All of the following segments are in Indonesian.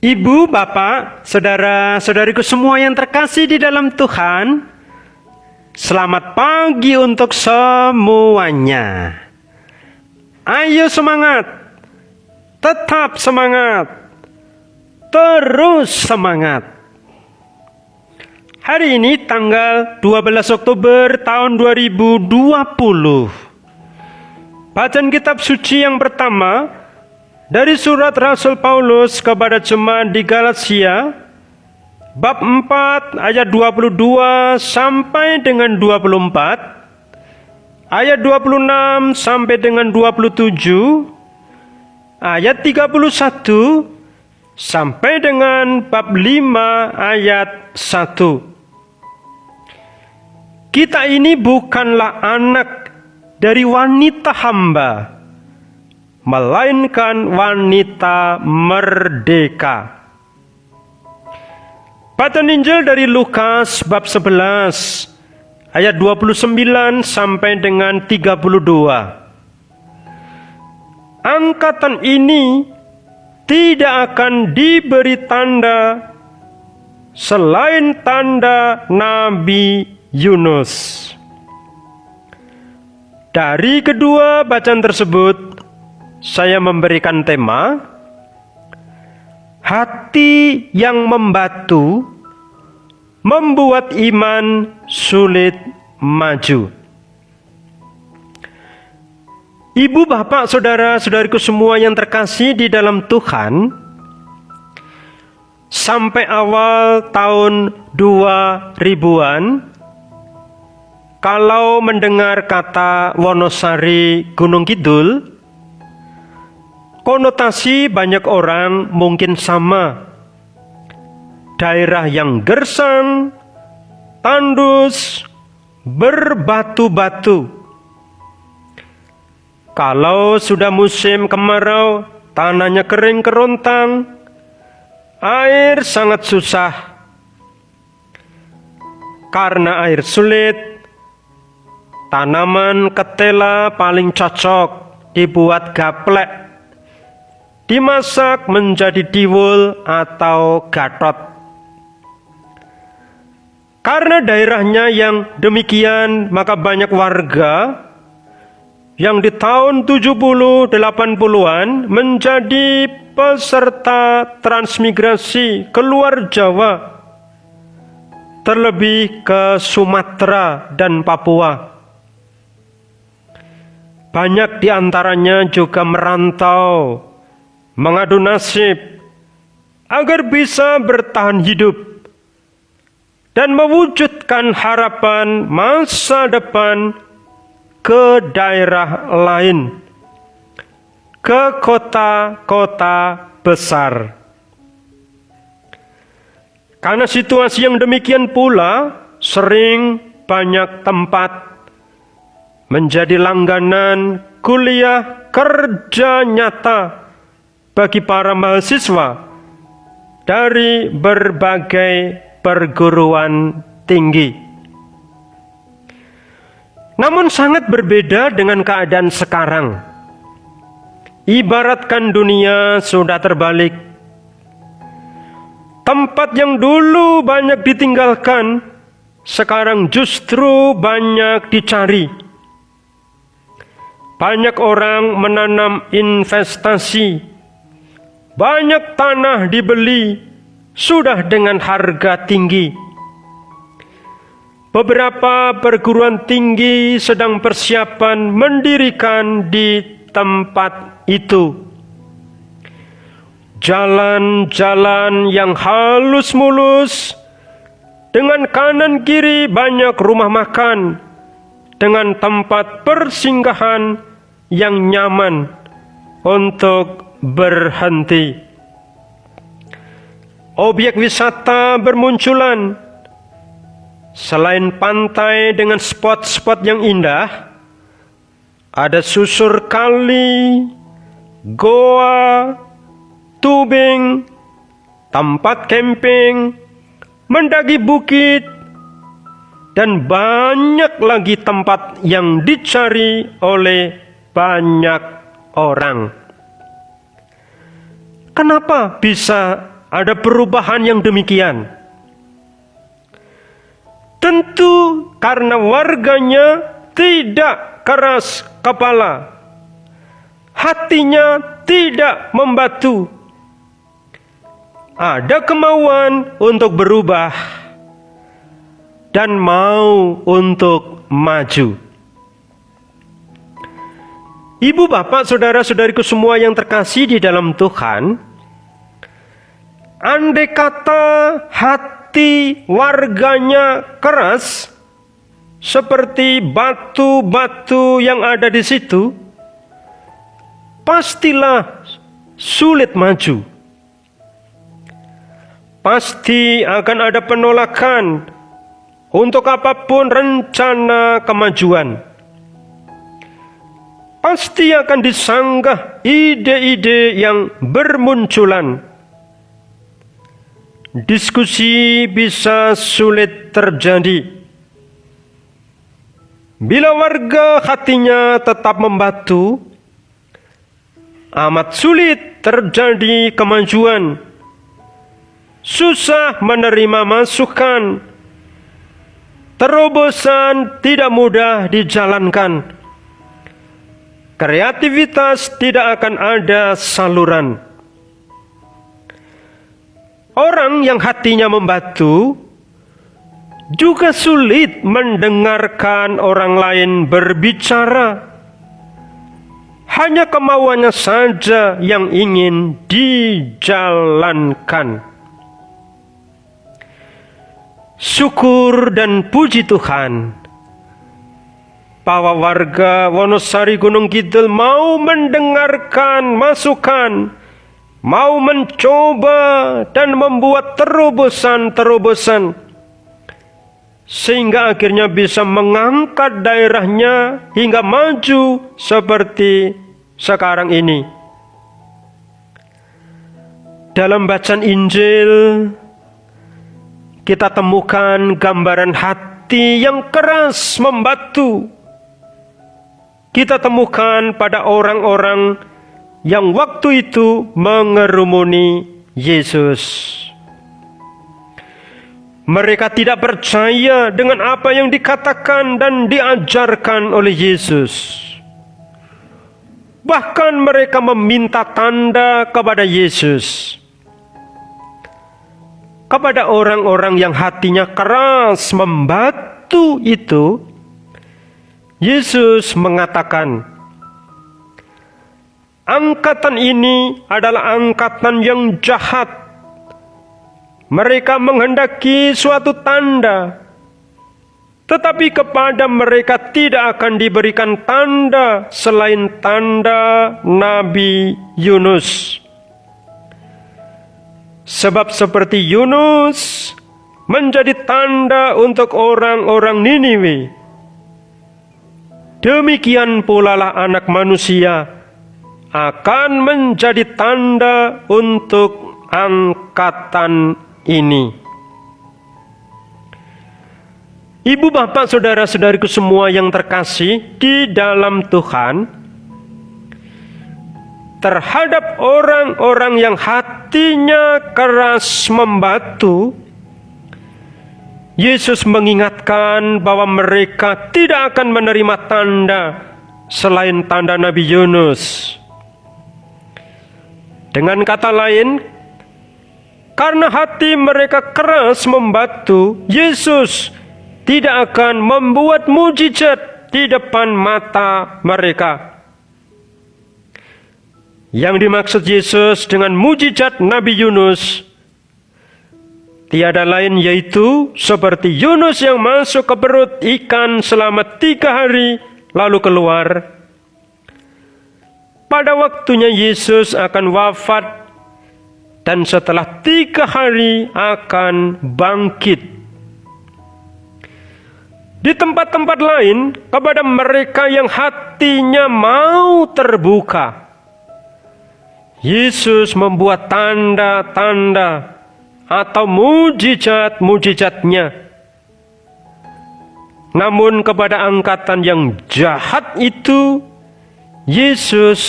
Ibu, Bapak, saudara-saudariku semua yang terkasih di dalam Tuhan, selamat pagi untuk semuanya. Ayo semangat, tetap semangat, terus semangat. Hari ini tanggal 12 Oktober tahun 2020. Bacaan kitab suci yang pertama dari surat Rasul Paulus kepada jemaat di Galatia, bab 4 ayat 22 sampai dengan 24, ayat 26 sampai dengan 27, ayat 31 sampai dengan bab 5 ayat 1. Kita ini bukanlah anak dari wanita hamba, melainkan wanita merdeka. Bacaan Injil dari Lukas bab 11 ayat 29 sampai dengan 32. Angkatan ini tidak akan diberi tanda selain tanda Nabi Yunus. Dari kedua bacaan tersebut saya memberikan tema hati yang membatu membuat iman sulit maju. Ibu, bapak, saudara-saudariku semua yang terkasih di dalam Tuhan, sampai awal tahun 2000-an, kalau mendengar kata Wonosari Gunung Kidul, konotasi banyak orang mungkin sama. Daerah yang gersang, tandus, berbatu-batu. Kalau sudah musim kemarau, tanahnya kering kerontang, air sangat susah. Karena air sulit, tanaman ketela paling cocok dibuat gaplek, dimasak menjadi tiwul atau gatot. Karena daerahnya yang demikian, maka banyak warga yang di tahun 70-80-an menjadi peserta transmigrasi keluar Jawa, terlebih ke Sumatera dan Papua. Banyak di antaranya juga merantau, mengadu nasib agar bisa bertahan hidup dan mewujudkan harapan masa depan ke daerah lain, ke kota-kota besar. Karena situasi yang demikian pula, sering banyak tempat menjadi langganan kuliah kerja nyata bagi para mahasiswa dari berbagai perguruan tinggi. Namun sangat berbeda dengan keadaan sekarang. Ibaratkan dunia sudah terbalik. Tempat yang dulu banyak ditinggalkan, sekarang justru banyak dicari. Banyak orang menanam investasi, banyak tanah dibeli, sudah dengan harga tinggi. Beberapa perguruan tinggi sedang persiapan mendirikan di tempat itu. Jalan-jalan yang halus mulus, dengan kanan kiri banyak rumah makan, dengan tempat persinggahan yang nyaman untuk berhenti. Objek wisata bermunculan. Selain pantai dengan spot-spot yang indah, ada susur kali, goa, tubing, tempat camping, mendaki bukit, dan banyak lagi tempat yang dicari oleh banyak orang. Kenapa bisa ada perubahan yang demikian? Tentu karena warganya tidak keras kepala, hatinya tidak membatu, ada kemauan untuk berubah dan mau untuk maju. Ibu, bapak, saudara-saudariku semua yang terkasih di dalam Tuhan, andai kata hati warganya keras seperti batu-batu yang ada di situ, pastilah sulit maju. Pasti akan ada penolakan untuk apapun rencana kemajuan. Pasti akan disanggah ide-ide yang bermunculan. Diskusi bisa sulit terjadi. Bila warga hatinya tetap membatu, amat sulit terjadi kemajuan. Susah menerima masukan. Terobosan tidak mudah dijalankan. Kreativitas tidak akan ada saluran. Orang yang hatinya membatu juga sulit mendengarkan orang lain berbicara. Hanya kemauannya saja yang ingin dijalankan. Syukur dan puji Tuhan bahwa warga Wonosari Gunung Kidul mau mendengarkan masukan, mau mencoba dan membuat terobosan-terobosan, sehingga akhirnya bisa mengangkat daerahnya hingga maju seperti sekarang ini. Dalam bacaan Injil, kita temukan gambaran hati yang keras membatu. Kita temukan pada orang-orang yang waktu itu mengerumuni Yesus. Mereka tidak percaya dengan apa yang dikatakan dan diajarkan oleh Yesus. Bahkan mereka meminta tanda kepada Yesus. Kepada orang-orang yang hatinya keras membatu itu, Yesus mengatakan, angkatan ini adalah angkatan yang jahat. Mereka menghendaki suatu tanda, tetapi kepada mereka tidak akan diberikan tanda selain tanda Nabi Yunus. Sebab seperti Yunus menjadi tanda untuk orang-orang Niniwe, demikian pula lah Anak Manusia akan menjadi tanda untuk angkatan ini. Ibu, bapak, saudara-saudariku semua yang terkasih di dalam Tuhan, terhadap orang-orang yang hatinya keras membatu, Yesus mengingatkan bahwa mereka tidak akan menerima tanda selain tanda Nabi Yunus. Dengan kata lain, karena hati mereka keras membatu, Yesus tidak akan membuat mujizat di depan mata mereka. Yang dimaksud Yesus dengan mujizat Nabi Yunus tiada lain yaitu seperti Yunus yang masuk ke perut ikan selama 3 hari lalu keluar. Pada waktunya Yesus akan wafat dan setelah 3 hari akan bangkit. Di tempat-tempat lain, kepada mereka yang hatinya mau terbuka, Yesus membuat tanda-tanda atau mujizat-mujizatnya. Namun kepada angkatan yang jahat itu, Yesus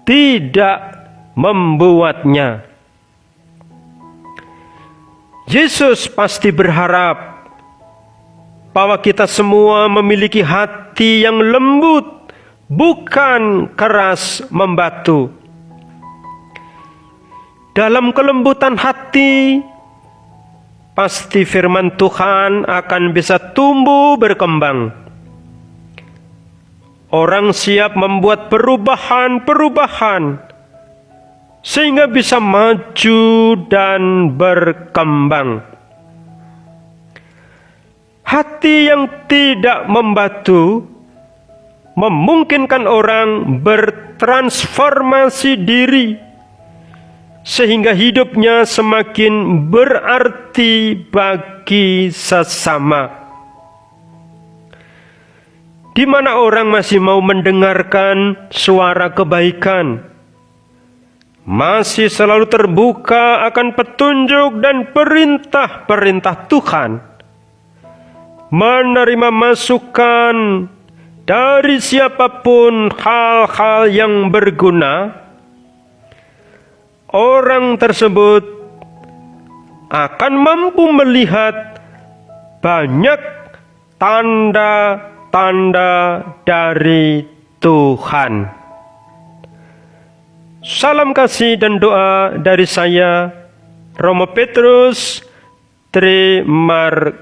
tidak membuatnya. Yesus pasti berharap bahwa kita semua memiliki hati yang lembut, bukan keras membatu. Dalam kelembutan hati, pasti firman Tuhan akan bisa tumbuh berkembang. Orang siap membuat perubahan-perubahan sehingga bisa maju dan berkembang. Hati yang tidak membatu memungkinkan orang bertransformasi diri sehingga hidupnya semakin berarti bagi sesama. Di mana orang masih mau mendengarkan suara kebaikan, masih selalu terbuka akan petunjuk dan perintah-perintah Tuhan, menerima masukan dari siapapun hal-hal yang berguna, orang tersebut akan mampu melihat banyak tanda-tanda dari Tuhan. Salam kasih dan doa dari saya, Romo Petrus Trimargono.